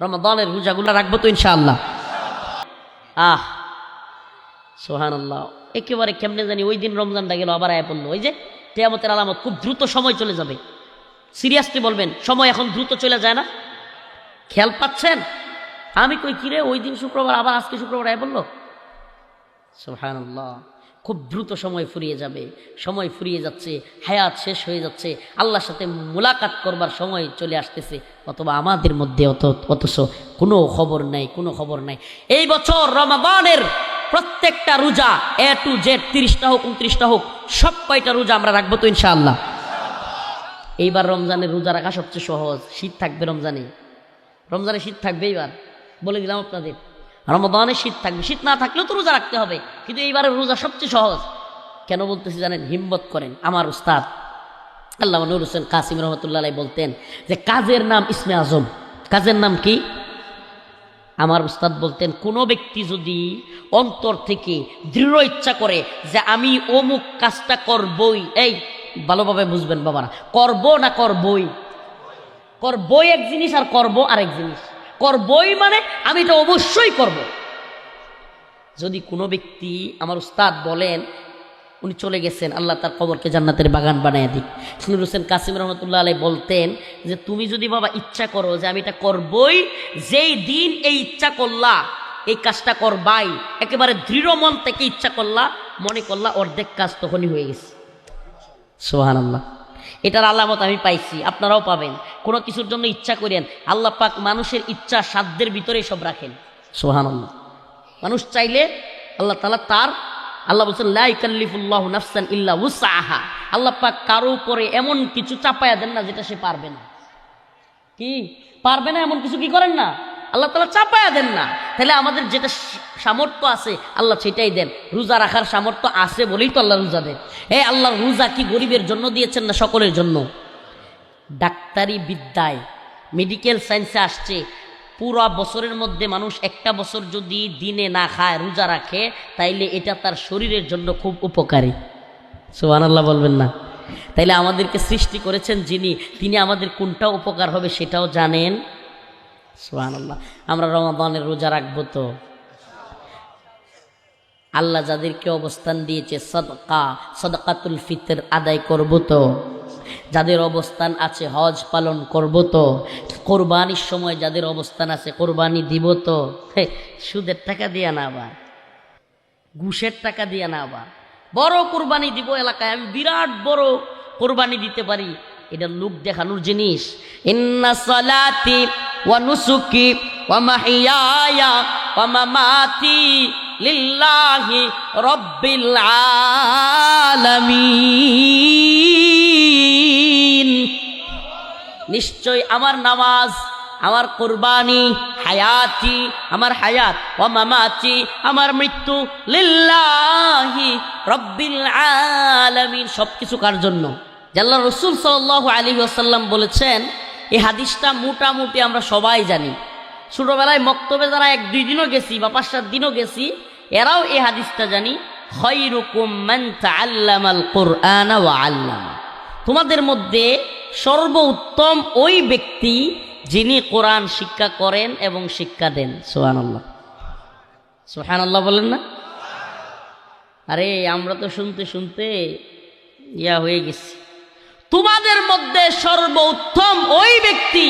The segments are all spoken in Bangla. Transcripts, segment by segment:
রমাদানের রোজাগুলো রাখবো তো ইনশাআল্লাহ। সুবহানাল্লাহ, একেবারে কেমনে জানি ওই দিন রমজানটা গেল, আবার আয়া পড়লো। ওই যে কিয়ামতের আলামত, খুব দ্রুত সময় চলে যাবে। সিরিয়াসলি বলবেন, সময় এখন দ্রুত চলে যায় না? খেয়াল পাচ্ছেন? আমি কই কিরে, ওই দিন শুক্রবার, আবার আজকে শুক্রবার আয়া বললো। সুবহানাল্লাহ, খুব দ্রুত সময় ফুরিয়ে যাবে। সময় ফুরিয়ে যাচ্ছে, হায়াত শেষ হয়ে যাচ্ছে, আল্লাহর সাথে মুলাকাত করবার সময় চলে আসতেছে, অথবা আমাদের মধ্যে অথচ কোনো খবর নাই, কোনো খবর নাই। এই বছর রমাদানের প্রত্যেকটা রোজা A to Z, 30টা হোক 29টা হোক, সব কয়টা রোজা আমরা রাখবো তো ইনশাআল্লাহ। এইবার রমজানের রোজা রাখা সবচেয়ে সহজ। শীত থাকবে রমজানে, রমজানে শীত থাকবে। এইবার বলে দিলাম আপনাদের, রমাদানে শীত থাকবে। শীত না থাকলেও তো রোজা রাখতে হবে, কিন্তু এইবারের রোজা সবচেয়ে সহজ। কেন বলতেছি জানেন? হিম্মত করেন। আমার উস্তাদ আল্লামা নূর হোসেন কাসিম রহমতুল্লাহ আলাইহি বলতেন যে কাজের নাম ইসমে আজম। কাজের নাম কি? আমার উস্তাদ বলতেন, কোনো ব্যক্তি যদি অন্তর থেকে দৃঢ় ইচ্ছা করে যে আমি অমুক কাজটা করবই, এই ভালোভাবে বুঝবেন বাবারা, করবো না করবই, করবই এক জিনিস আর করবো আরেক জিনিস। করবই মানে আমি এটা অবশ্যই করব। যদি কোনো ব্যক্তি, আমার উস্তাদ বলেন, উনি চলে গেছেন, আল্লাহ তার কবরকে জান্নাতের বাগান বানায় দিক, নূর হোসেন কাসিম রহমতুল্লাহ আলাইহি বলতেন যে তুমি যদি বাবা ইচ্ছা করো যে আমি এটা করবই, যেই দিন এই ইচ্ছা করলা এই কাজটা করবাই, একেবারে দৃঢ় মন থেকে ইচ্ছা করলা, মনে করলা, অর্ধেক কাজ তখনই হয়ে গেছে। সুবহানাল্লাহ, এটার আলামত আমি পাইছি, আপনারাও পাবেন। কোনো কিছুর জন্য ইচ্ছা করেন, আল্লাহ পাক মানুষের ইচ্ছা সাধ্যের ভিতরে সব রাখেন। সুবহানাল্লাহ, মানুষ চাইলে আল্লাহ তাআলা তার, আল্লাহ বলছেন লা ইকাল্লিফুল্লাহু নাফসান ইল্লা উসআহা, আল্লাহ পাক কারো উপরে এমন কিছু চাপায়া দেন না যেটা সে পারবে না। কি পারবে না এমন কিছু কি করেন না, আল্লাহ তাআলা চাপায়া দেন না। তাহলে আমাদের যেটা সামর্থ্য আছে আল্লাহ সেটাই দেন। রোজা রাখার সামর্থ্য আছে বলেই তো আল্লাহ রোজা দেন। আল্লাহ রোজা কি গরিবের জন্য দিয়েছেন না সকলের জন্য? ডাক্তারি বিদ্যায়, মেডিকেল সায়েন্সে আসছে, পুরা বছরের মধ্যে মানুষ একটা বছর যদি দিনে না খায়, রোজা রাখে, তাইলে এটা তার শরীরের জন্য খুব উপকারী। সুবহানাল্লাহ বলবেন না? তাইলে আমাদেরকে সৃষ্টি করেছেন যিনি, তিনি আমাদের কোনটা উপকার হবে সেটাও জানেন। সুবহানাল্লাহ, আমরা রমাদানের রোজা রাখবো তো? আল্লাহ যাদেরকে অবস্থান দিয়েছে সদকাতুল ফিতর আদায় করব তো? যাদের অবস্থান আছে হজ পালন করব তো? কোরবানির সময় যাদের অবস্থান আছে কোরবানি দিব তো? সুদের টাকা দিয়া না, আবার ঘুষের টাকা দিয়া না, আবার বড় কোরবানি দিব এলাকায়, আমি বিরাট বড় কোরবানি দিতে পারি, এটা লোক দেখানোর জিনিস। ইন্না সালাতি ওয়া নুসুকি ওয়া মাহিয়ায়া ওয়া মামাতি লিল্লাহি রাব্বিল আলামিন, নিশ্চয় আমার নামাজ, আমার কোরবানি, হায়াতি, আমার হায়াত, ওয়া মামাতি, আমার মৃত্যু, লিল্লাহি রাব্বিল আলামিন, সবকিছু কার জন্য? আল্লাহ রাসূল সাল্লাল্লাহু আলাইহি ওয়াসাল্লাম বলেছেন। এই হাদিসটা মোটামুটি আমরা সবাই জানি। ছোটবেলায় মক্তবে যারা 1-2 দিনও গেছি বা 5-7 দিনও গেছি, এরাও এই হাদিসটা জানি। খায়রুকুম মান তাআল্লামাল কুরআনা ওয়া আল্লামা, তোমাদের মধ্যে সর্বোত্তম ওই ব্যক্তি যিনি কোরআন শিক্ষা করেন এবং শিক্ষা দেন। সুবহানাল্লাহ, সুবহানাল্লাহ বলেন না? আরে আমরা তো শুনতে শুনতে ইয়া হয়ে গেছি। তোমাদের মধ্যে সর্বোত্তম ওই ব্যক্তি,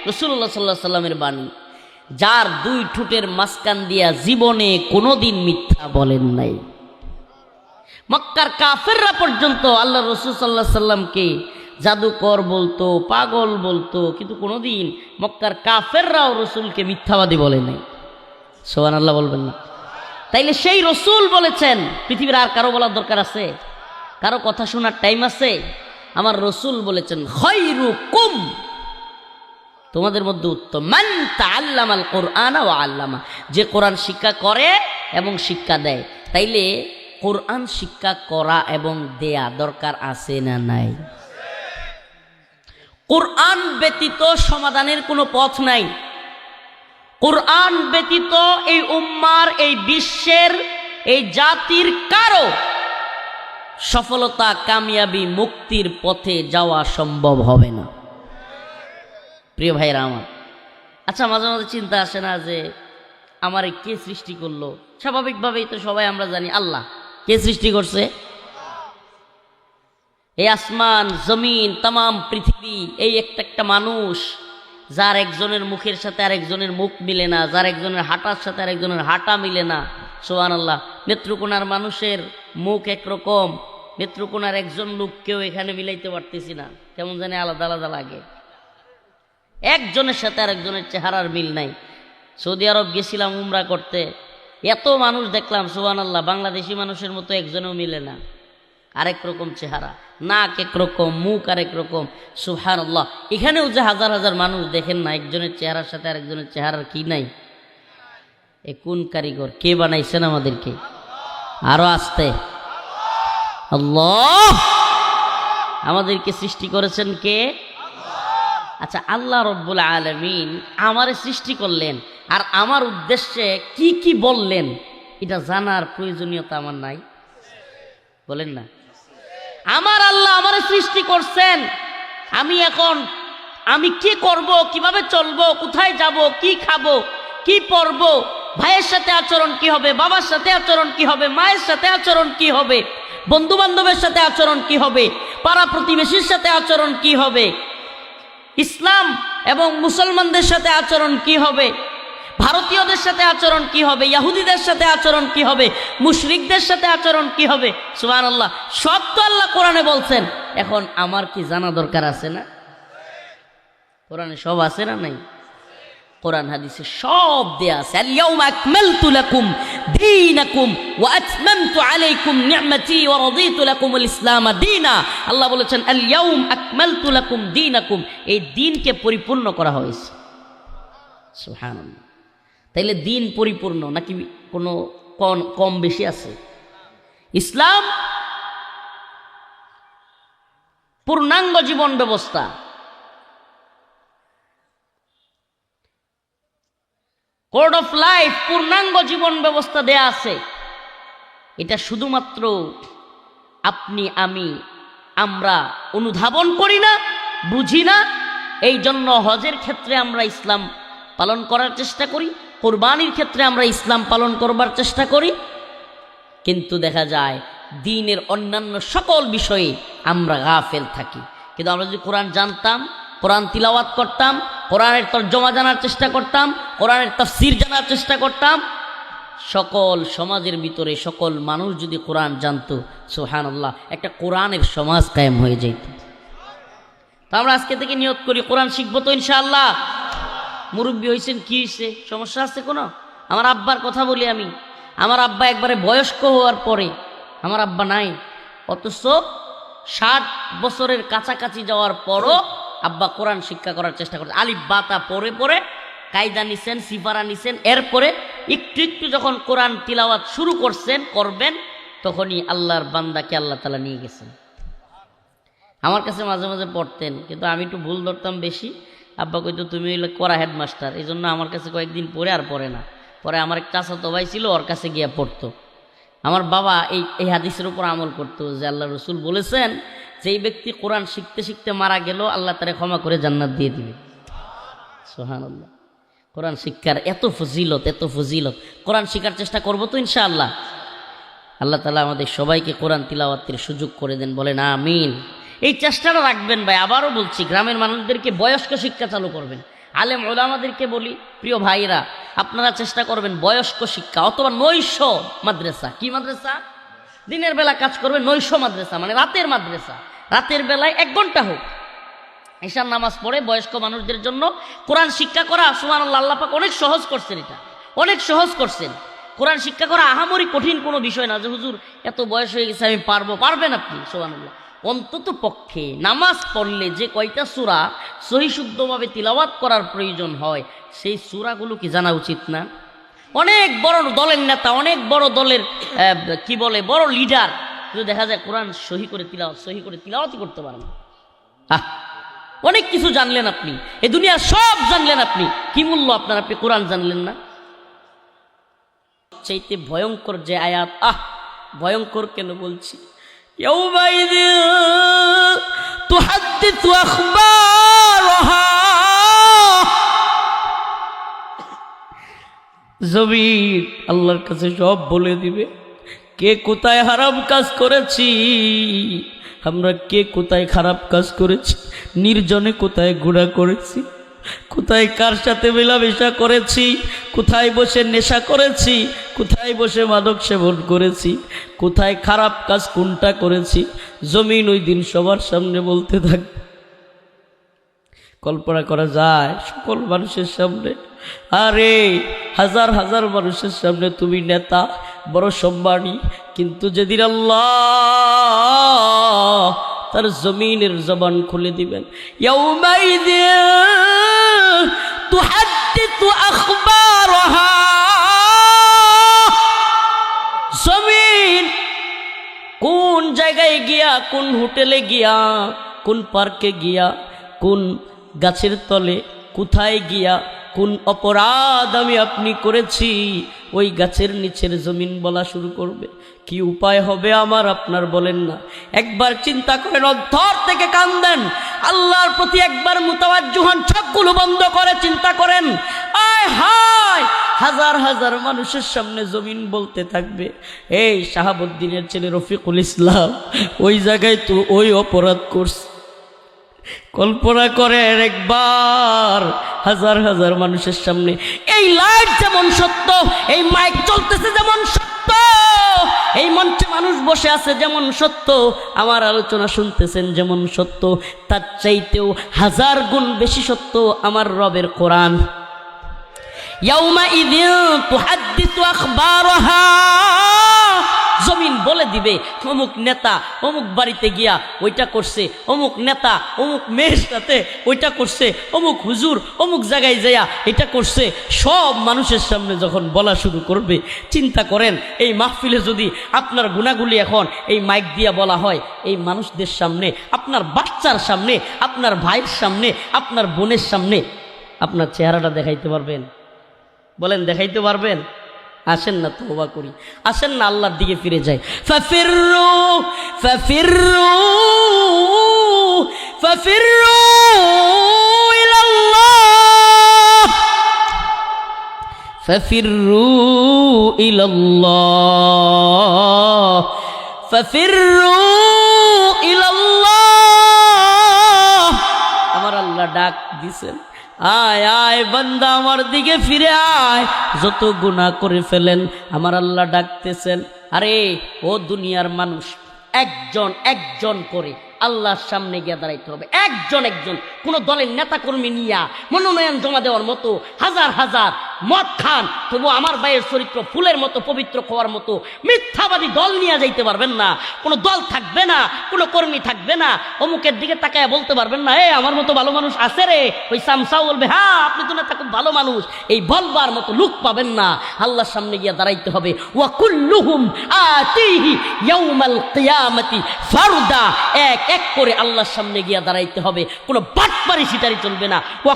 রাসূলুল্লাহ সাল্লাল্লাহু আলাইহি সাল্লামের বাণী, যার 2 ঠোঁটের মাঝখান দিয়া জীবনে কোনোদিন মিথ্যা বলেন নাই। মক্কার কাফেররা পর্যন্ত আল্লাহ রাসূল সাল্লাল্লাহু আলাইহি সাল্লামকে জাদুকর বলতো, পাগল বলতো, কিন্তু কোনোদিন মক্কার কাফেররাও রসুলকে মিথ্যাবাদী বলে নাই। সুবহানাল্লাহ বলবেন না? তাইলে সেই রসুল বলেছেন, পৃথিবীর আর কারো বলার দরকার আছে? কারো কথা শোনার টাইম আছে? আমার রসুল বলেছেন খায়রুকুম, তোমাদের মধ্যে উত্তম, মান তাআল্লামাল কুরআনা ওয়া আল্লামা, যে কোরআন শিক্ষা করে এবং শিক্ষা দেয়। তাইলে কোরআন শিক্ষা করা এবং দেয়া দরকার আছে না নাই? কোরআন ব্যতীত সমাধানের কোনো পথ নাই। কোরআন ব্যতীত এই উম্মার, এই বিশ্বের, এই জাতির কারো সফলতা, কামিয়াবি, মুক্তির পথে যাওয়া সম্ভব হবে না। প্রিয় ভাইরা আমার, আচ্ছা, মাঝে মাঝে চিন্তা আসে না যে আমারে কে সৃষ্টি করলো? স্বাভাবিকভাবেই তো সবাই আমরা জানি আল্লাহ। কে সৃষ্টি করছে? এই আসমান জমিন তামাম পৃথিবী, এই একটা একটা মানুষ, যার একজনের মুখের সাথে আর একজনের মুখ মিলে না, যার একজনের হাঁটার সাথে আর একজনের হাঁটা মিলে না। সুবহানাল্লাহ। নেত্রকোনার মানুষের মুখ একরকম, নেত্রকোনার একজন লোককেও এখানে মিলাইতে পারতেছি না, কেমন জানি আলাদা আলাদা লাগে। একজনের সাথে আর একজনের চেহারার মিল নাই। সৌদি আরব গেছিলাম উমরা করতে, এত মানুষ দেখলাম, সুবহানাল্লাহ, বাংলাদেশি মানুষের মতো একজনেও মিলে না। আরেক রকম চেহারা, নাক একরকম, মুখ আরেক রকম। সুবহানাল্লাহ। এখানেও যে হাজার হাজার মানুষ দেখেন না, একজনের চেহারার সাথে আরেকজনের চেহারার কি নাই? এ কোন কারিগর? কে বানাইছেন আমাদেরকে? আরো আসতে আল্লাহ। আমাদেরকে সৃষ্টি করেছেন কে? আচ্ছা, আল্লাহ রব্বুল আলামিন আমারে সৃষ্টি করলেন, আর আমার উদ্দেশ্যে কি কি বললেন এটা জানার প্রয়োজনীয়তা আমার নাই? বলেন না। আমার আল্লাহ আমারে সৃষ্টি করছেন, আমি কি করব, কিভাবে চলবো, কোথায় যাব, কি খাবো, কি পরবো, ভাইয়ের সাথে আচরণ কি হবে, বাবার সাথে আচরণ কি হবে, মায়ের সাথে আচরণ কি হবে, বন্ধু বান্ধবের সাথে আচরণ কি হবে, পাড়া প্রতিবেশীর সাথে আচরণ কি হবে, ইসলাম এবং মুসলমানদের সাথে আচরণ কি হবে, ভারতীয়দের সাথে আচরণ কি হবে, ইহুদিদের সাথে আচরণ কি হবে, মুশরিকদের সাথে আচরণ কি হবে। সুবহানাল্লাহ। সব তো আল্লাহ কোরআনে বলছেন। এখন আমার কি জানা দরকার আছে না? কোরআনে সব আছে না নাই? কোরআন হাদিসে সব দেয়া আছে। আল ইয়াউমা আকমালতু লাকুম দীনাকুম ওয়া আতমামতু আলাইকুম নি'মাতি ওয়া রাদিতু লাকুমুল ইসলাম দীনা। আল্লাহ বলেছেন আল ইয়াউম আকমালতু লাকুম দীনাকুম, এই দ্বীনকে পরিপূর্ণ করা হয়েছে। সুবহানাল্লাহ। তাইলে দ্বীন পরিপূর্ণ নাকি কোনো কম বেশি আছে? ইসলাম পূর্ণাঙ্গ জীবন ব্যবস্থা। কোড অফ লাইফ, পূর্ণাঙ্গ জীবন ব্যবস্থা দেয়া আছে। এটা শুধুমাত্র আপনি আমরা অনুধাবন করি না, বুঝি না। এই জন্য হজের ক্ষেত্রে আমরা ইসলাম পালন করার চেষ্টা করি, কোরবানির ক্ষেত্রে আমরা ইসলাম পালন করবার চেষ্টা করি, কিন্তু দেখা যায় দ্বীনের অন্যান্য সকল বিষয়ে আমরা গাফেল থাকি। কিন্তু আমরা যদি কোরআন জানতাম, কোরআন তিলাওয়াত করতাম, কোরআনের তর্জমা জানার চেষ্টা করতাম, কোরআনের তাফসীর জানার চেষ্টা করতাম, সকল সমাজের ভিতরে সকল মানুষ যদি কোরআন জানতো, সুবহানাল্লাহ, একটা কোরআনের সমাজ কায়েম হয়ে যেত। তো আমরা আজকে থেকে নিয়ত করি কোরআন শিখবো তো ইনশাআল্লাহ। মুরব্বী হয়েছেন, কি হয়েছে, সমস্যা আছে কোনো? আমার আব্বার কথা বলি আমি। আমার আব্বা একবারে বয়স্ক হওয়ার পরে, আমার আব্বা নাই, অথচ 60 বছরের কাছাকাছি যাওয়ার পরও আব্বা কোরআন শিক্ষা করার চেষ্টা করছে। আলিফ বাতা পরে পরে কায়দা নিছেন, সিফারা নিছেন। এরপরে একটু একটু যখন কোরআন তিলাওয়াত শুরু করবেন, তখনই আল্লাহর বান্দাকে আল্লাহ তাআলা নিয়ে গেছেন। আমার কাছে মাঝে মাঝে পড়তেন, কিন্তু আমি একটু ভুল ধরতাম বেশি। আব্বা কইতো তুমি হইলে করা হেডমাস্টার, এই জন্য আমার কাছে কয়েকদিন পরে আর পড়ে না। পরে আমার এক চাচাতো ভাই ছিল, ওর কাছে গিয়ে পড়তো। আমার বাবা এই হাদিসের উপর আমল করতো যে আল্লাহ রসুল বলেছেন যে এই ব্যক্তি কোরআন শিখতে শিখতে মারা গেল, আল্লাহ তারে ক্ষমা করে জান্নাত দিয়ে দিবে। সুবহানাল্লাহ। কোরআন শিক্ষার এত ফজিলত, এত ফজিলত। কোরআন শিখার চেষ্টা করবো তো ইনশাআল্লাহ। আল্লাহ তাআলা আমাদের সবাইকে কোরআন তিলাওয়াতের সুযোগ করে দেন, বলেন আমিন। এই চেষ্টাটা রাখবেন ভাই। আবারও বলছি, গ্রামের মানুষদেরকে বয়স্ক শিক্ষা চালু করবেন। আলেম ওলামাদেরকে বলি, প্রিয় ভাইরা, আপনারা চেষ্টা করবেন বয়স্ক শিক্ষা অথবা নৈশ মাদ্রাসা। কি মাদ্রাসা? দিনের বেলা কাজ করবে, নৈশ মাদ্রাসা মানে রাতের মাদ্রাসা। রাতের বেলায় 1 ঘন্টা হোক, ঈশার নামাজ পড়ে বয়স্ক মানুষদের জন্য কোরআন শিক্ষা করা। সুবহানাল্লাহ, আল্লাহ পাক অনেক সহজ করছেন, এটা অনেক সহজ করছেন। কোরআন শিক্ষা করা আহামরি কঠিন কোনো বিষয় না যে হুজুর এত বয়স হয়ে গেছে আমি পারবো। পারবেন আপনি, সুবহানাল্লাহ। অন্তত পক্ষে নামাজ পড়লে যে কয়টা সূরা সহি শুদ্ধভাবে তিলাওয়াত করার প্রয়োজন হয়, সেই সূরাগুলো কি জানা উচিত না? অনেক বড় দলের নেতা, অনেক বড় দলের বড় লিডার, কিন্তু দেখা যায় কোরআন সহি করে তিলাওয়াতই করতে পারেন না। অনেক কিছু জানলেন আপনি, এই দুনিয়ার সব জানলেন আপনি, কি মূল্য আপনার? আপনি কোরআন জানলেন না। চাইতে ভয়ঙ্কর যে আয়াত, ভয়ঙ্কর কেন বলছি, يومئذ تحدث أخبارها জমিন আল্লাহর কাছে সব বলে দিবে, কে কোথায় হারাম কাজ করেছি, আমরা কে কোথায় খারাপ কাজ করেছি, নির্জনে কোথায় গুনাহ করেছি, কোথায় কার সাথে মেলামেশা করেছি, কোথায় বসে নেশা করেছি, কোথায় বসে মাদক সেবন করেছি, কোথায় খারাপ কাজ কোনটা করেছি, জমিন ওই দিন সবার সামনে বলতে থাকবে। কল্পনা করা যায় সকল মানুষের সামনে, আরে হাজার হাজার মানুষের সামনে তুমি নেতা, বড় সম্মানী, কিন্তু যেদিন আল্লাহ তার জমিনের জবান খুলে দিবেন, ইয়াউমাইযিন তুহাদ্দিসু আখবারাহা, জমিন কোন জায়গায় গিয়া, কোন হোটেলে গিয়া, কোন পার্কে গিয়া, কোন গাছের তলে, কোথায় গিয়া কোন অপরাধ আমি আপনি করেছি, ওই গাছের নিচের জমিন বলা শুরু করবে। কি উপায় হবে আমার আপনার বলেন না? একবার চিন্তা করেন, অন্তর থেকে কান্দেন, আল্লাহর প্রতি একবার মুতাওয়াজ্জু হন, চোখগুলো বন্ধ করে চিন্তা করেন। আয় হায়, হাজার হাজার মানুষের সামনে জমিন বলতে থাকবে, এই শাহাবুদ্দিনের ছেলে রফিকুল ইসলাম ওই জায়গায় তো ওই অপরাধ করছে। কল্পনা করেন একবার, হাজার হাজার মানুষের সামনে, এই লাইট যেমন সত্য, এই মাইক চলতেছে যেমন সত্য, এই মঞ্চে মানুষ বসে আছে যেমন সত্য, আমার আলোচনা শুনতেছেন যেমন সত্য, তার চাইতেও হাজার গুণ বেশি সত্য আমার রবের কোরআন। ইয়াউমাইযিন তুহাদ্দিসু আখবারাহা, জমিন বলে দিবে অমুক নেতা অমুক বাড়িতে গিয়া ওইটা করছে, অমুক নেতা অমুক মেয়ের সাথে ওইটা করছে, অমুক হুজুর অমুক জায়গায় যাইয়া এটা করছে। সব মানুষের সামনে যখন বলা শুরু করবে, চিন্তা করেন এই মাহফিলে যদি আপনার গুনাহগুলি এখন এই মাইক দিয়া বলা হয়, এই মানুষদের সামনে, আপনার বাচ্চার সামনে, আপনার ভাইয়ের সামনে, আপনার বোনের সামনে, আপনার চেহারাটা দেখাইতে পারবেন? বলেন দেখাইতে পারবেন? আসেন না তওবা করি, আসেন না আল্লাহর দিকে ফিরে যাই। ফাফিররু ফাফিররু ফাফিররু ইলাল্লাহ, ফাফিররু ইলাল্লাহ, ফাফিররু ইলাল্লাহ। আমার আল্লাহ ডাক দিছেন, আয় আয় বান্দা আমার দিকে ফিরে আয়, যত গুনাহ করে ফেলেন আমার আল্লাহ ডাকতেছেন। আরে ও দুনিয়ার মানুষ, একজন একজন করে আল্লাহর সামনে গিয়ে দাঁড়াইতে হবে, একজন একজন। কোনো দলের নেতাকর্মী নিয়া মনোনয়ন জমা দেওয়ার মতো হাজার হাজার মদ খান, তবু আমার ভাইয়ের চরিত্র ফুলের মতো পবিত্র হওয়ার মতো মিথ্যাবাদী দল নিয়ে যাইতে পারবেন না। কোনো দল থাকবে না, কোনো কর্মী থাকবে না, অমুকের দিকে তাকায় বলতে পারবেন না, আমার মতো ভালো মানুষ আছে রে। ওই সামসাও বলবে, হ্যাঁ আপনি তো নেতা খুব ভালো মানুষ, এই বলবার মতো লোক পাবেন না। আল্লাহর সামনে গিয়ে দাঁড়াইতে হবে, ওয়া কুল্লুহুম আতিহি ইয়াউমাল কিয়ামাতি ফারদা, এক এক করে আল্লাহর সামনে গিয়ে দাঁড়াইতে হবে, কোনো বাটপারি সিটারি চলবে না। ওয়া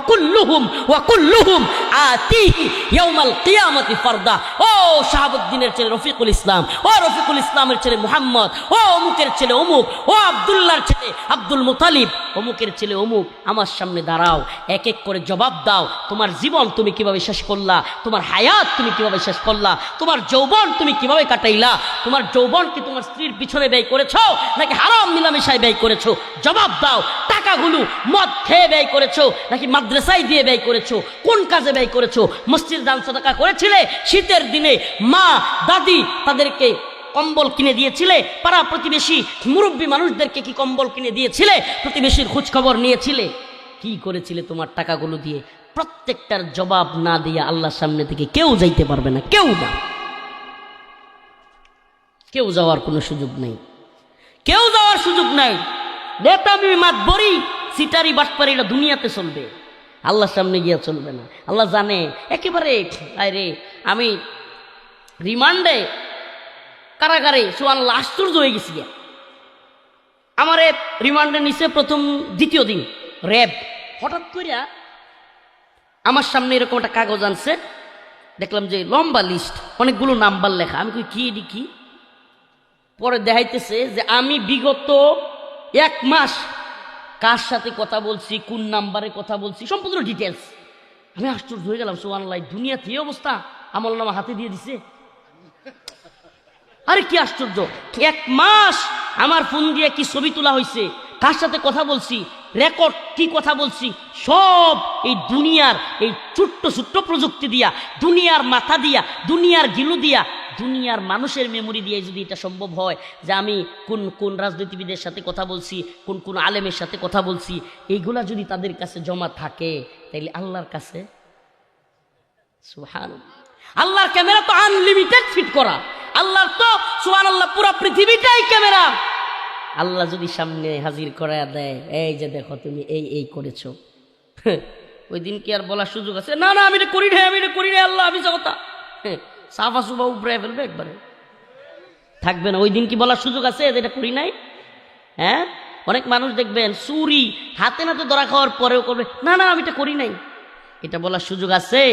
কুল্লুহুম আতিহি ইয়াউমাল কিয়ামাতি ফারদা। ও শাহাবুদ্দিনের ছেলে রফিকুল ইসলাম, ও রফিকুল ইসলামের ছেলে মুহাম্মদ, ও অমুকের ছেলে অমুক, ও আব্দুল্লাহর ছেলে আব্দুল মুতালিব, অমুকের ছেলে অমুক, আমার সামনে দাঁড়াও, এক এক করে জবাব দাও। তোমার জীবন তুমি কিভাবে শেষ করলা, তোমার হায়াত তুমি কিভাবে শেষ করলা, তোমার যৌবন তুমি কিভাবে কাটাইলা, তোমার যৌবন কি তোমার স্ত্রীর পিছনে ব্যয় করেছো নাকি হারাম মিলামেশায় ব্যয় করেছো? জবাব দাও। টাকাগুলো মদ খেয়ে ব্যয় করেছো নাকি মাদ্রাসায় দিয়ে ব্যয় করেছো? কোন কাজে ব্যয় করেছো? মসজিদ দান সাদাকা করেছিলে? শীতের দিনে মা দাদি তাদেরকে কম্বল কিনে দিয়েছিলে? পাড়া প্রতিবেশী মুরব্বী মানুষদেরকে কি কম্বল কিনে দিয়েছিলে? প্রতিবেশীর খোঁজ খবর নিয়েছিলে? কি করেছিলে তোমার টাকাগুলো দিয়ে? প্রত্যেকটার জবাব না দিয়ে আল্লাহর সামনে থেকে কেউ যাইতে পারবে না, কেউ না, কেউ যাওয়ার কোনো সুযোগ নেই, কেউ যাওয়ার সুযোগ নাই। নেতামি মাতবরি সিটারি বাটপারি এটা দুনিয়াতে চলবে, আল্লাহর সামনে গিয়া চলবে না। আল্লাহ জানে একেবারে। আরে আমি রিমান্ডে কারাগারে সুবহানাল্লাহ আশ্চর্য হয়ে গেছি। আমারে রিমান্ডে নিছে প্রথম দ্বিতীয় দিন র্যাব, হঠাৎ করে আমার সামনে এরকম একটা কাগজ আনছে, দেখলাম যে লম্বা লিস্ট, অনেকগুলো নাম্বার লেখা। আমি কই কি এটি কি? পরে দেখাইতেছে যে আমি বিগত 1 মাস কার সাথে কথা বলছি, কোন নাম্বারে কথা বলছি, সম্পূর্ণ ডিটেলস। আমি আশ্চর্য হয়ে গেলাম, সুবহানাল্লাহ দুনিয়াতে এই অবস্থা। আমল নামা হাতে দিয়ে দিছে। আরে কি আশ্চর্য, 1 মাস আমার ফোন দিয়ে কি ছবি তোলা হয়েছে, কার সাথে কথা বলছি, রেকর্ড কি কথা বলছি, সব এই দুনিয়ার এই ছোট্ট ছোট্ট প্রযুক্তি দিয়া, দুনিয়ার মাথা দিয়া, দুনিয়ার গিলু দিয়া, দুনিয়ার মানুষের মেমোরি দিয়ে যদি এটা সম্ভব হয় যে আমি কোন কোন রাজনীতিবিদের সাথে কথা বলছি, কোন কোন আলেমের সাথে কথা বলছি, এইগুলা যদি তাদের কাছে জমা থাকে, তাইলে আল্লাহর কাছে সুবহানাল্লাহ, আল্লাহর ক্যামেরা তো আনলিমিটেড ফিট করা, আল্লাহর তো সুবহানাল্লাহ পুরো পৃথিবীটাই ক্যামেরা। আল্লাহ যদি সামনে হাজির করে দেয়, এই যে দেখো তুমি এই এই করেছো, ওই দিন কি আর বলার সুযোগ আছে? না না আমি এটা করি নাই, আমি এটা করি নাই, আল্লাহ আমি কথা সাফা সুফা উপরে ফেলবে একবারে, থাকবে না। ওই দিন কি বলার সুযোগ আছে যে এটা করি নাই? হ্যাঁ, অনেক মানুষ দেখবেন চুরি হাতে নাতে ধরা খাওয়ার পরেও করবে, না না আমি এটা করি নাই। এটা বলার সুযোগ আছে?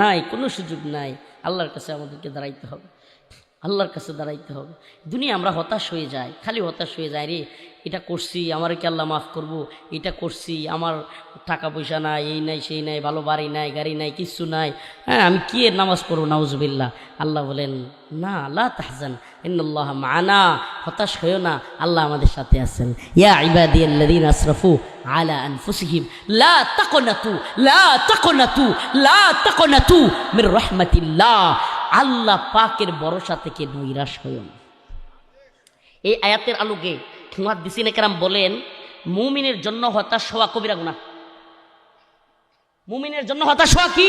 নাই, কোনো সুযোগ নাই। আল্লাহর কাছে আমাদেরকে দাঁড়াইতে হবে, আল্লাহর কাছে দাঁড়াইতে হবে। দুনিয়া আমরা হতাশ হয়ে যাই, খালি হতাশ হয়ে যায়, রে এটা করছি আমার কি আল্লাহ মাফ করবো, এটা করছি আমার টাকা পয়সা নাই, এই নাই সেই নাই, ভালো বাড়ি নাই, গাড়ি নাই, কিচ্ছু নাই, হ্যাঁ আমি কি এর নামাজ পড়বো, নাউজুবিল্লাহ। আল্লাহ বলেন না, লা তাহজান ইন্নাল্লাহ মা'ানা, হতাশ হয়েও না, আল্লাহ আমাদের সাথে আছেন। ইয়া ইবাদিয়াল্লাযীনা আসরাফু আলা আনফুসিহিম লা তাকনাতু লা তাকনাতু লা তাকনাতু মির রাহমাতিল্লাহ, আল্লাহ পাকের ভরসা থেকে নৈরাশ হইও না। এই আয়াতের আলোকে মুহাদ্দিসিনে কেরাম বলেন, মুমিনের জন্য হতাশ হওয়া কবিরা গুনাহ। মুমিনের জন্য হতাশ হওয়া কি?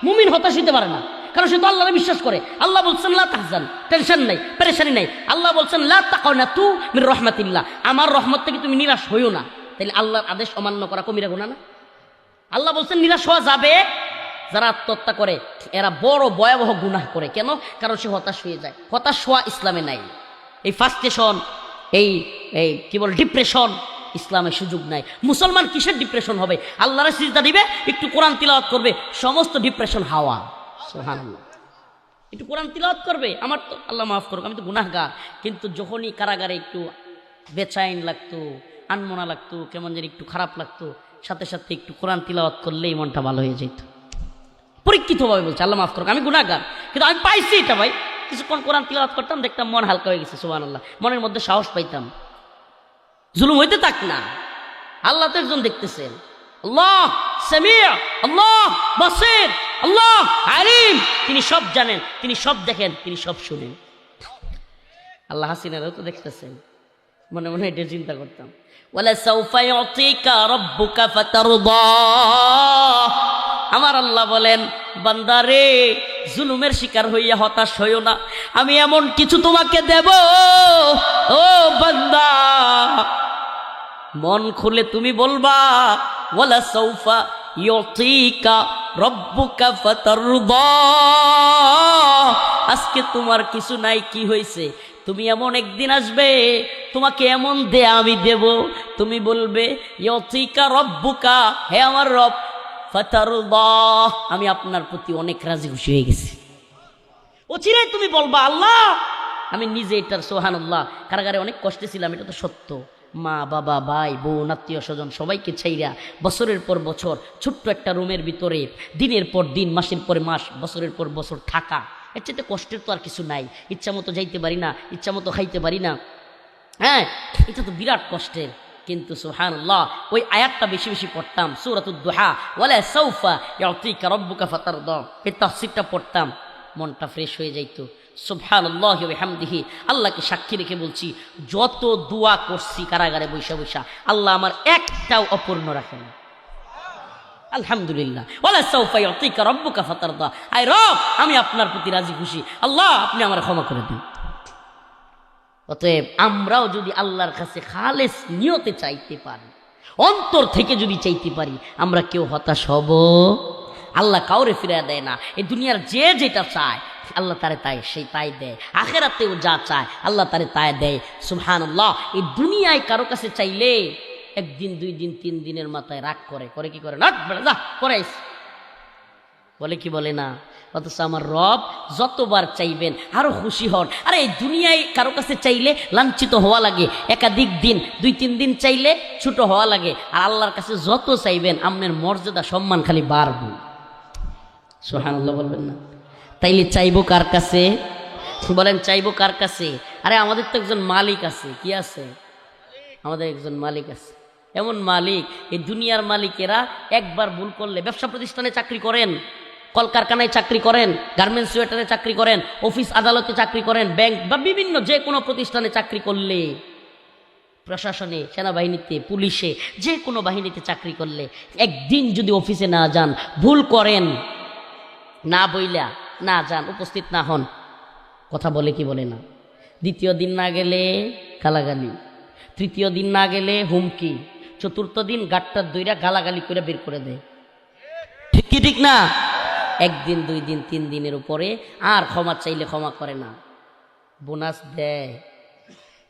মুমিন হতাশ হতে পারে না, কারণ সে তো আল্লাহরে বিশ্বাস করে। আল্লাহ বলছেন লা তাহজান, টেনশন নাই, পেরেশানি নাই। আল্লাহ বলছেন লা তাকনাতু মির রাহমাতিল্লাহ, আমার রহমত থেকে তুমি নিরাশ হইও না। তাহলে আল্লাহর আদেশ অমান্য করা কবিরা গুনাহ না? আল্লাহ বলছেন নিরাশ হওয়া যাবে, যারা আত্মহত্যা করে এরা বড় ভয়াবহ গুনাহ করে। কেন? কারণ সে হতাশ হয়ে যায়। হতাশ হওয়া ইসলামে নাই। এই ফার্স্টেশন, এই এই কি বল ডিপ্রেশন, ইসলামের সুযোগ নাই। মুসলমান কিসের ডিপ্রেশন হবে? আল্লাহর সিজদা দিবে, একটু কোরআন তিলাওয়াত করবে, সমস্ত ডিপ্রেশন হাওয়া। সুবহানাল্লাহ। একটু কোরআন তিলাওয়াত করবে, আমার তো আল্লাহ মাফ করুক আমি তো গুনাহগার, কিন্তু যখনই কারাগারে একটু বেচাইন লাগতো, আনমনা লাগতো, কেমন যেন একটু খারাপ লাগতো, সাথে সাথে একটু কোরআন তিলাওয়াত করলেই মনটা ভালো হয়ে যেত। পরীক্ষিতভাবে বলছে, আল্লাহ মাফ করুক আমি গুনাহগার, কিন্তু আমি পাইছি এটা ভাই। কিছুক্ষণ কোরআন তিলাওয়াত করতাম, দেখতাম মন হালকা হয়ে গেছে। সুবহানাল্লাহ, মনের মধ্যে সাহস পাইতাম, জুলুম হইতে থাক না। আল্লাহ তো একজন দেখতেছেন, আল্লাহ সামিউ, আল্লাহ বাসির, আল্লাহ আলিম, তিনি সব জানেন, তিনি সব দেখেন, তিনি সব শুনেন। আল্লাহ হাসিনারও তো দেখতেছেন। মনে মনে এটা চিন্তা করতাম, ওয়ালা সাউফা ইউতিকা রাব্বুকা ফাতারদা। আমার আল্লাহ বলেন, বান্দারে জুলুমের শিকার হইয়া হতাশ হইও না, আমি এমন কিছু তোমাকে দেব ও বান্দা, মন খুলে তুমি বলবা ওয়ালা সাউফা ইউতিকা রাব্বুকা ফাতারদা। আজকে তোমার কিছু নাই, কি হয়েছে? তুমি এমন একদিন আসবে, তোমাকে এমন দে আমি দেব, তুমি বলবে ইউতিকা রাব্বুকা, হে আমার রব, ফাতারদা, আমি আপনার প্রতি অনেক রাজি খুশি হয়ে গেছি। অচিরে তুমি বলবা আল্লাহ, আমি নিজে এটার সুবহানাল্লাহ কারাগারে অনেক কষ্টে ছিলাম, এটা তো সত্য। মা বাবা ভাই বোন আত্মীয় স্বজন সবাইকে ছাইরা বছরের পর বছর ছোট্ট একটা রুমের ভিতরে দিনের পর দিন, মাসের পর মাস, বছরের পর বছর থাকা, এর চাইতে কষ্টের তো আর কিছু নাই। ইচ্ছা মতো যাইতে পারি না, ইচ্ছা মতো খাইতে পারি না, হ্যাঁ এটা তো বিরাট কষ্টের। কিন্তু সুবহানাল্লাহ ওই আয়াতটা বেশি বেশি পড়তাম, সূরাতুদ দুহা, ওয়ালা সাউফা ইউতিকা রাব্বুকা ফাতারদা, এই তাফসীরটা পড়তাম, মনটা ফ্রেশ হয়ে যাইতো। সুবহানাল্লাহি ওয়া বিহামদিহি, আল্লাহকে সাক্ষী রেখে বলছি, যত দোয়া করছি কারাগারে বৈশা বৈশা, আল্লাহ আমার একটাও অপূর্ণ রাখেন। আলহামদুলিল্লাহ। ওয়ালা সাউফা ইউতিকা রাব্বুকা ফাতারদা, আয় রব আমি আপনার প্রতি রাজি খুশি, আল্লাহ আপনি আমার ক্ষমা করে দিন। অতএব আমরাও যদি আল্লাহর কাছে খালেস নিয়তে চাইতে পারি, অন্তর থেকে যদি চাইতে পারি, আমরা কেউ হতাশ হব? আল্লাহ কাউরে ফিরিয়ে দেয় না। এই দুনিয়ার যে যেটা চায় আল্লাহ তারে তাই সেই তাই দেয়, আখিরাতেও যা চায় আল্লাহ তারে তাই দেয়। সুবহানাল্লাহ। এই দুনিয়ায় কারো কাছে চাইলে একদিন, 2 দিন, 3 দিনের মাথায় রাগ করে, করে কি করে, না যা করাইস, বলে কি বলে না? অথচ আমার রব যতবার চাইবেন আরো খুশি হন। আরে এই দুনিয়ায় কারো কাছে চাইলে লাঞ্ছিত হওয়া লাগে, একাধিক দিন, 2-3 দিন চাইলে ছোট হওয়া লাগে। আর আল্লাহর কাছে যত চাইবেন আপনার মর্যাদা সম্মান খালি বাড়বে। সুবহানাল্লাহ বলবেন না? তাইলে চাইবো কার কাছে? বলেন চাইবো কার কাছে? আরে আমাদের তো একজন মালিক আছে। কি আছে? আমাদের একজন মালিক আছে। এমন মালিক, এই দুনিয়ার মালিকেরা একবার ভুল করলে, ব্যবসা প্রতিষ্ঠানে চাকরি করেন, কলকারখানায় চাকরি করেন, গার্মেন্টস ওয়েটারে চাকরি করেন, অফিস আদালতে চাকরি করেন, ব্যাংক বা বিভিন্ন যে কোনো প্রতিষ্ঠানে চাকরি করলে, প্রশাসনে, সেনাবাহিনীতে, পুলিশে, যে কোনো বাহিনীতে চাকরি করলে একদিন যদি অফিসে না যান, ভুল করেন, না বইলা না যান, উপস্থিত না হন, কথা বলে কি বলে না, দ্বিতীয় দিন না গেলে গালাগালি, তৃতীয় দিন না গেলে হুমকি, চতুর্থ দিন গাটটার দইরা গালাগালি করে বের করে দেয়। ঠিক কি ঠিক না? একদিন, 2 দিন, 3 দিনের উপরে আর ক্ষমা চাইলে ক্ষমা করে না, বোনাস দেয়।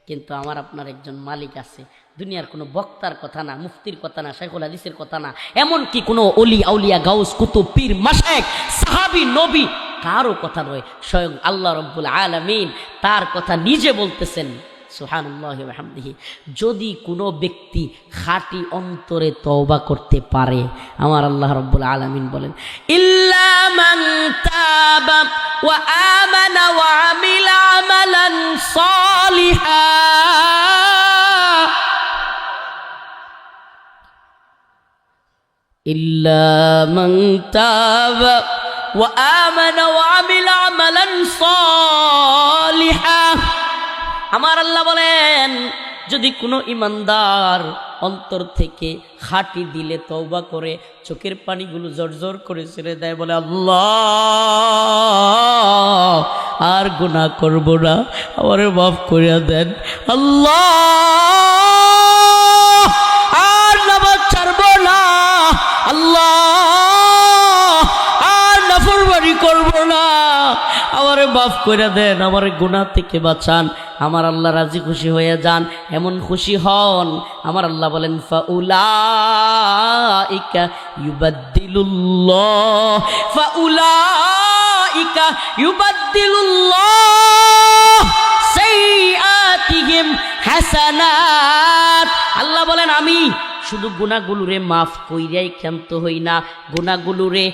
কিন্তু আমার আপনার একজন মালিক আছে। দুনিয়ার কোনো বক্তার কথা না, মুফতির কথা না, শাইখুল হাদিসের কথা না, এমনকি কোনো অলি আউলিয়া গাউস কুতুব পীর মাশায়েখ সাহাবী নবী কারো কথা নয়, স্বয়ং আল্লাহ রাব্বুল আলামিন তার কথা নিজে বলতেছেন। সুবহানাল্লাহি ওয়া বিহামদিহি। যদি কোনো ব্যক্তি খাঁটি অন্তরে তওবা করতে পারে, আমার আল্লাহ রাব্বুল আলামিন বলেন, ইল্লা মান তাবা ওয়া আমানা ওয়া আমিলা আমালান সালিহা, ইল্লা মান তাবা ওয়া আমানা ওয়া আমিলা আমালান সালিহা। আমার আল্লাহ বলেন, যদি কোনো ইমানদার অন্তর থেকে খাঁটি দিলে তওবা করে, চোখের পানিগুলো জর্জর করে ছেড়ে দেয়, বলে আল্লাহ আর গুনাহ করব না, আমারে মাফ করিয়া দেন, আল্লাহ আর নামাজ ছাড়ব না, আল্লাহ আর নাফরমানি করব না, আমারে মাফ করে দেন, আমার গুনাহ থেকে বাঁচান, আমার আল্লাহ রাজি খুশি হয়ে যান। এমন খুশি হন, আমার আল্লাহ বলেন, ফাউলাইকা ইউবাদদিলুল্লাহ সাইয়্যাতিহিম হাসানাত। আল্লাহ বলেন, আমি শুধু গুনাহগুলোরে মাফ কইরাই ক্ষান্ত হই না, গুনাহগুলোরে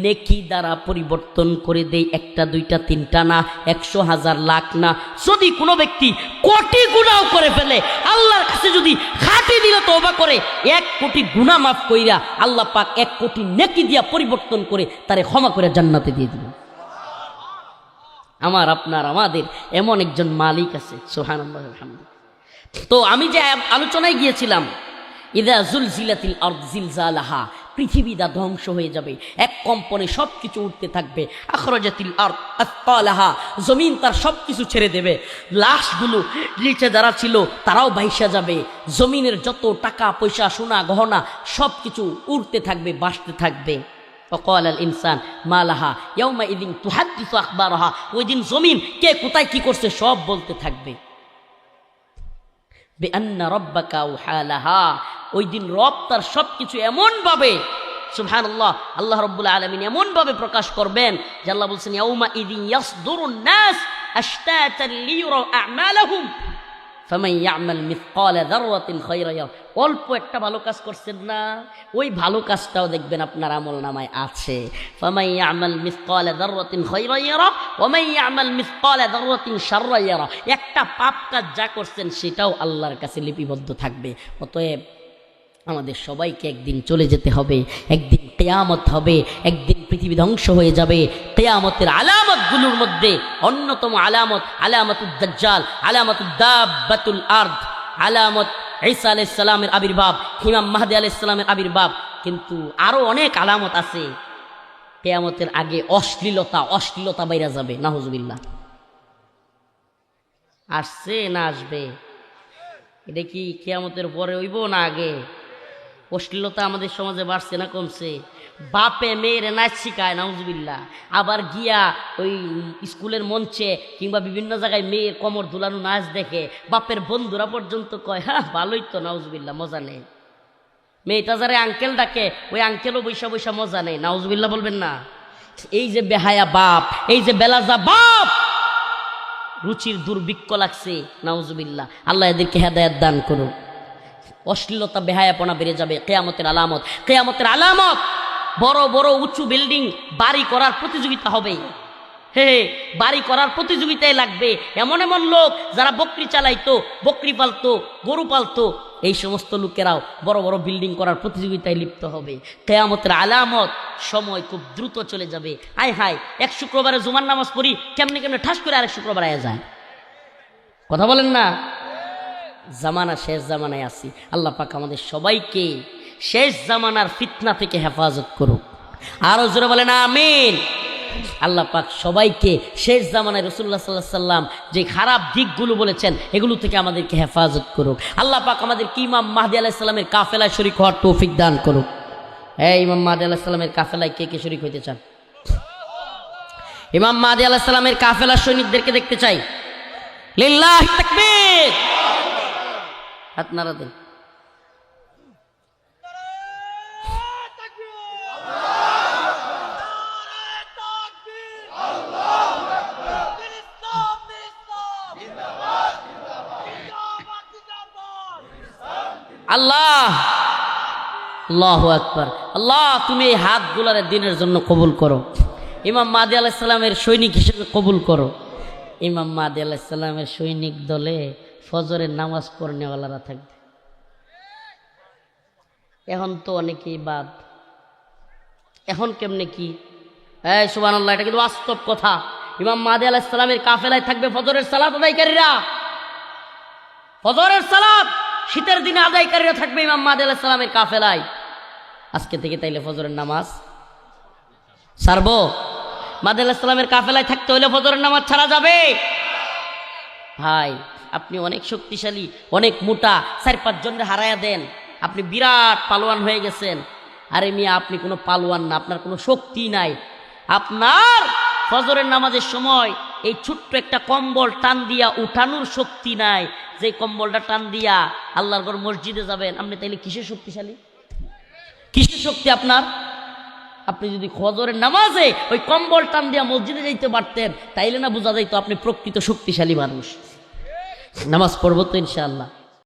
নেকি দ্বারা পরিবর্তন করে দেই। 1, 2, 3 না, 100, 1000, লাখ না। যদি কোনো ব্যক্তি কোটি গুনাহ করে ফেলে, আল্লাহর কাছে যদি খাঁটি দিলে তওবা করে, 1 কোটি গুনাহ মাফ কইরা আল্লাহ পাক 1 কোটি নেকি দিয়া পরিবর্তন করে তারে ক্ষমা করে জান্নাতে দিয়ে দিবেন। আমার আপনার আমাদের এমন একজন মালিক আছে, সুবহানাল্লাহ আলহামদুলিল্লাহ। তো আমি যে আলোচনায় গিয়েছিলাম, ইদা জুলজিলাতিল আরদ জিলজালাহা, পৃথিবীটা ধ্বংস হয়ে যাবে, এক কম্পনে সব কিছু উঠতে থাকবে। আখরাজাতিল আরদ আসকালাহা, জমিন তার সব কিছু ছেড়ে দেবে, লাশগুলো নিচে যারা ছিল তারাও ভাইসা যাবে, জমিনের যত টাকা পয়সা সোনা গহনা সব কিছু উড়তে থাকবে, ভাসতে থাকবে। وقال الانسان ما لها يومئذ تحدث اخبارها, ওই দিন জমিন কে কোথায় কি করছে সব বলতে থাকবে। বিআন্না রাব্বাকা আওহালাহা, ওই দিন রব তার সবকিছু এমন ভাবে, সুবহানাল্লাহ, আল্লাহ রাব্বুল আলামিন এমন ভাবে প্রকাশ করবেন যে আল্লাহ বলছেন, ইয়াউমা ইদিন ইয়াসদুরুন নাস আশতাতান লিয়ুরা আমালাহুম ফামান ইয়ামাল মিসকালা যাররাতিন খায়রা ইয়ারা। অল্প একটা ভালো কাজ করছেন না, ওই ভালো কাজটাও দেখবেন আপনার আমলনামায় আছে। ফামান ইয়ামাল মিসকালা যাররাতিন খায়রা ইয়ারা ওয়া মান ইয়ামাল মিসকালা যাররাতিন শাররা ইয়ারা। একটা পাপ কাজ যা করছেন সেটাও আল্লাহর কাছে লিপিবদ্ধ থাকবে। অতএব আমাদের সবাইকে একদিন চলে যেতে হবে, একদিন কিয়ামত হবে, একদিন পৃথিবী ধ্বংস হয়ে যাবে। কিয়ামতের আলামতগুলোর মধ্যে অন্যতম আলামত আলামাতুদ দাজ্জাল, আলামাতুদ দাব্বাতুল আরদ, আলামত ঈসা আলাইহিস সালামের আবির্ভাব, ইমাম মাহদী আলাইহিস সালামের আবির্ভাব। কিন্তু আরো অনেক আলামত আছে। কিয়ামতের আগে অশ্লীলতা বাইরে যাবে, নাউজুবিল্লাহ। আসছে না আসবে? এটা কি কিয়ামতের পরে হইব না আগে? অশ্লীলতা আমাদের সমাজে বাড়ছে না কমছে? বাপে মেয়ের নাচ শিখায়, নাউজুবিল্লাহ। আবার গিয়া ওই স্কুলের মঞ্চে কিংবা বিভিন্ন জায়গায় মেয়ের কোমর দুলানো নাচ দেখে বাপের বন্ধুরা পর্যন্ত কয়, হ্যাঁ ভালোই তো, নাউজুবিল্লাহ, মজা নেই। মেয়েটা যারা আঙ্কেল ডাকে, ওই আঙ্কেলও বৈশা বৈশা মজা নেই, নাউজুবিল্লাহ বলবেন না? এই যে বেহায়া বাপ, এই যে বেলাজা বাপ, রুচির দুর্ভিক্ষ লাগছে, নাউজুবিল্লাহ। আল্লাহ এদেরকে হেদায়েত দান করুন। অশ্লীলতা বেহায়াপনা বেড়ে যাবে। কিয়ামতের আলামত, কিয়ামতের আলামত, বড় বড় উঁচু বিল্ডিং বাড়ি করার প্রতিযোগিতা হবে। হে বাড়ি করার প্রতিযোগিতায় লাগবে এমন এমন লোক যারা বকরি চালাইতো, বকরি পালতো, গরু পালতো, এই সমস্ত লোকেরাও বড় বড় বিল্ডিং করার প্রতিযোগিতায় লিপ্ত হবে। কিয়ামতের আলামত, সময় খুব দ্রুত চলে যাবে। আয় হায়, এক শুক্রবারে জুমার নামাজ পড়ি, কেমনে কেমনে ঠাস করে আরেক শুক্রবার আয়া যায়। কথা বলেন না? জামানা, শেষ জামানায় আছি। আল্লাহ পাক আমাদের সবাইকে শেষ জামানার ফিতনা থেকে হেফাজত করুক। আরো জোরে বলেন আমিন। আল্লাহ পাক সবাইকে শেষ জামানায় রাসূলুল্লাহ সাল্লাল্লাহু আলাইহি ওয়াসাল্লাম যে খারাপ দিকগুলো বলেছেন এগুলো থেকে আমাদেরকে হেফাজত করুক। আল্লাহ পাক আমাদেরকে ইমাম মাহদী আলাইহিস সালামের কাফেলায় শরীক হওয়ার তৌফিক দান করুক। হ্যাঁ, ইমাম মাহদী আলাইহিস সালামের কাফেলায় কে কে শরীক হইতে চান? ইমাম মাহদী আলাইহিস সালামের কাফেলার সৈনিকদেরকে দেখতে চাই। লিল্লাহি তাকবীর। হাত নাড়া দেন। আল্লাহ, আল্লাহু আকবার। আল্লাহ, তুমি এই হাতগুলারে দিনের জন্য কবুল করো। ইমাম মাহদী আলাইহিস সালামের সৈনিক হিসেবে কবুল করো। ইমাম মাহদী আলাইহিস সালামের সৈনিক দলে ফজরের নামাজ পড়নেওয়ালারা থাকবে। এখন তো অনেকেই বাদ, এখন কেমনে কি? এই সুবহানাল্লাহ, এটা কিন্তু বাস্তব কথা। ইমাম মাহদী আলাইহিস সালামের কাফেলায় থাকবে ফজরের সালাত আদায়কারীরা। ফজরের সালাত শীতের দিনে আদায়কারীরা থাকবে ইমাম মাহদী আলাইহিস সালামের কাফেলায়। আজকে থেকে তাইলে ফজরের নামাজ ছাড়বো? মাহদী আলাইহিস সালামের কাফেলায় থাকতে হলে ফজরের নামাজ ছাড়া যাবে? ভাই, আপনি অনেক শক্তিশালী, অনেক মোটা, 4-5 জনের হারায়া দেন, আপনি বিরাট পালোয়ান হয়ে গেছেন। আরে মিয়া, আপনি কোনো পালোয়ান না, আপনার কোনো শক্তি নাই। আপনার ফজরের নামাজের সময় এই ছোট্ট একটা কম্বল টান দিয়া উঠানোর শক্তি নাই। যে কম্বলটা টান দিয়া আল্লাহর ঘর মসজিদে যাবেন, আপনি তাইলে কিসের শক্তিশালী? কিসের শক্তি আপনার? আপনি যদি ফজরের নামাজে ওই কম্বল টান দিয়া মসজিদে যাইতে পারতেন, তাইলে না বোঝা যাইতো আপনি প্রকৃত শক্তিশালী মানুষ। নামাজ পড়বো তো ইনশাআল্লাহ।